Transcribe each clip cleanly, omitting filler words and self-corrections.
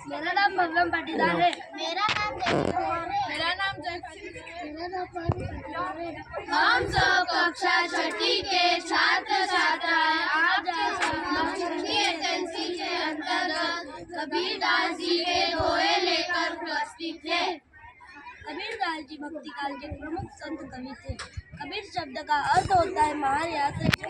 मेरा नाम भगवान पाटीदार है। मेरा नाम कुमार है। मेरा नाम हम सब कक्षा छठी के छात्र छात्राएं आज छठी एजेंसी के अंतर्गत कबीरदास जी के दोहे लेकर उपस्थित थे। कबीरदास जी भक्ति काल के प्रमुख संत कवि थे। कबीर शब्द का अर्थ होता है महान या श्रेष्ठ।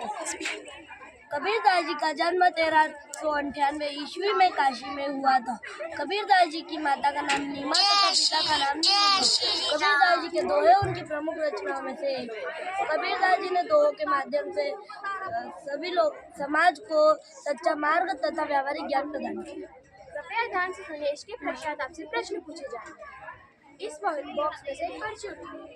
कबीरदास जी का जन्म 1398 ईस्वी में काशी में हुआ था। कबीरदास जी की माता का नाम नीमा तथा पिता का नाम नीमा था। कबीरदास जी के दोहे उनकी प्रमुख रचनाओं में से एक। कबीरदास जी ने दोहों के माध्यम से सभी लोग समाज को सच्चा मार्ग तथा व्यावहारिक ज्ञान प्रदान किया। कृपया ध्यान से सुनिए, इसके पश्चात आपसे प्रश्न पूछे जाएंगे। इस बॉक्स में से पर्ची उठाइए।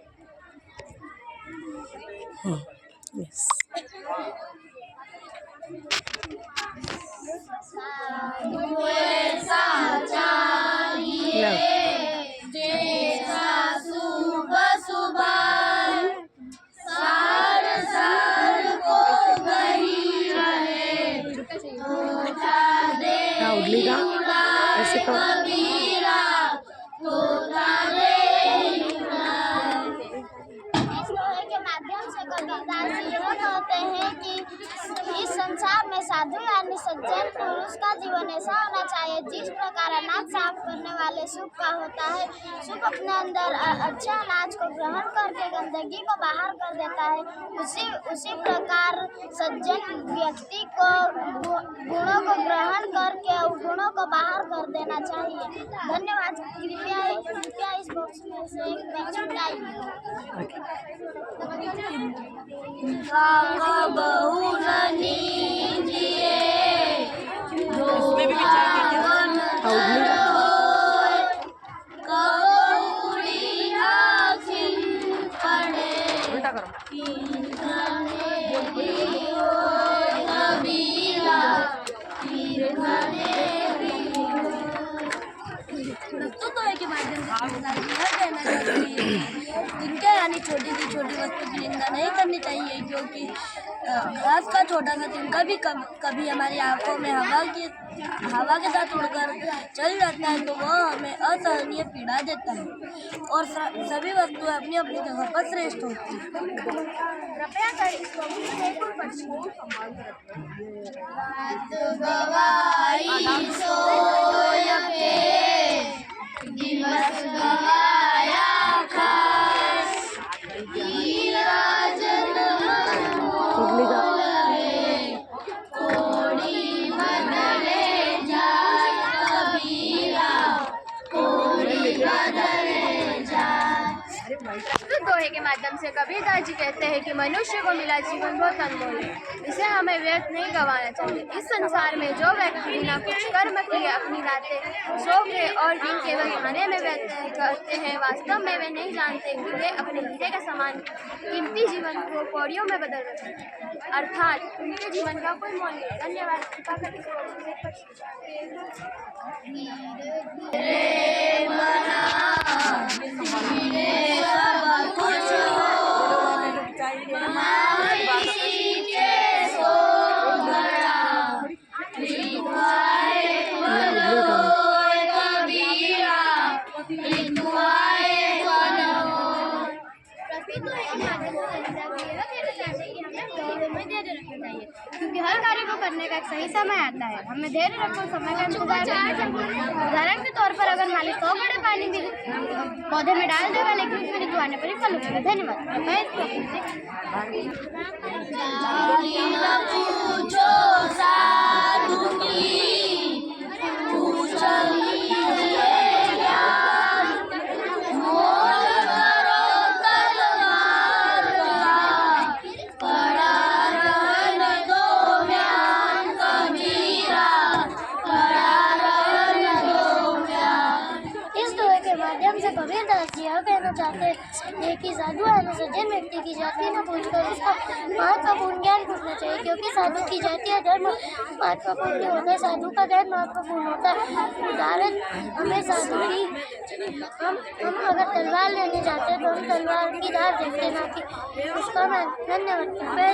ऐसे कबीरदास जी यह कहते हैं कि इस संसार में साधु यानी सज्जन पुरुष का जीवन ऐसा होना चाहिए जिस प्रकार अनाज साफ करने वाले सूप का होता है। सूप अपने अंदर अच्छा अनाज को ग्रहण करके गंदगी को बाहर कर देता है। उसी प्रकार सज्जन व्यक्ति को गुणों को ग्रहण करके गुणों को बाहर कर देना चाहिए। धन्यवाद। कृपया इस बॉक्स में से एक पर्ची उठाइए। बहु के माध्यम से जिनके यानी छोटी सी छोटी वस्तु की निंदा नहीं करनी चाहिए, क्योंकि घास का छोटा सा तिनका भी कभी हमारी आंखों में हवा के साथ उड़कर चल जाता है तो वह हमें असहनीय पीड़ा देता है। और सभी वस्तुएं अपनी अपनी जगह पर श्रेष्ठ होती हैं। कृपया कर इसको दोहे के माध्यम से कबीरदास जी कहते हैं कि मनुष्य को मिला जीवन बहुत अनमोल है, इसे हमें व्यर्थ नहीं गंवाना चाहिए। इस संसार में जो व्यक्ति बिना कुछ कर्म किए अपनी रातें सो के और दिन केवल खाने में व्यतीत करते हैं, वास्तव में वे नहीं जानते कि वे अपने हीरे के समान कीमती जीवन को कौड़ियों में बदल रहे हैं, अर्थात उनके जीवन का कोई मूल्य नहीं। धन्यवाद। क्योंकि हर कार्य को करने का एक सही समय आता है, हमें धैर्य रखो, समय का इंतजार करना चाहिए। उदाहरण के तौर पर अगर माली 100 बड़े पानी भी पौधे में डाल देगा लेकिन उसमें ऋतु आने पर ही फल उगेगा। कबीरदास जी यह कहना चाहते हैं कि साधु यानी सज्जन व्यक्ति की जाति न पूछकर उसका महत्वपूर्ण ज्ञान पूछना चाहिए, क्योंकि साधु की जाति या धर्म महत्वपूर्ण होता है, साधु का ज्ञान महत्वपूर्ण होता है। उदाहरण हमें साधु की हम अगर तलवार लेने जाते हैं तो हम तलवार की धार देखते ना कि उसका। धन्यवाद। मैं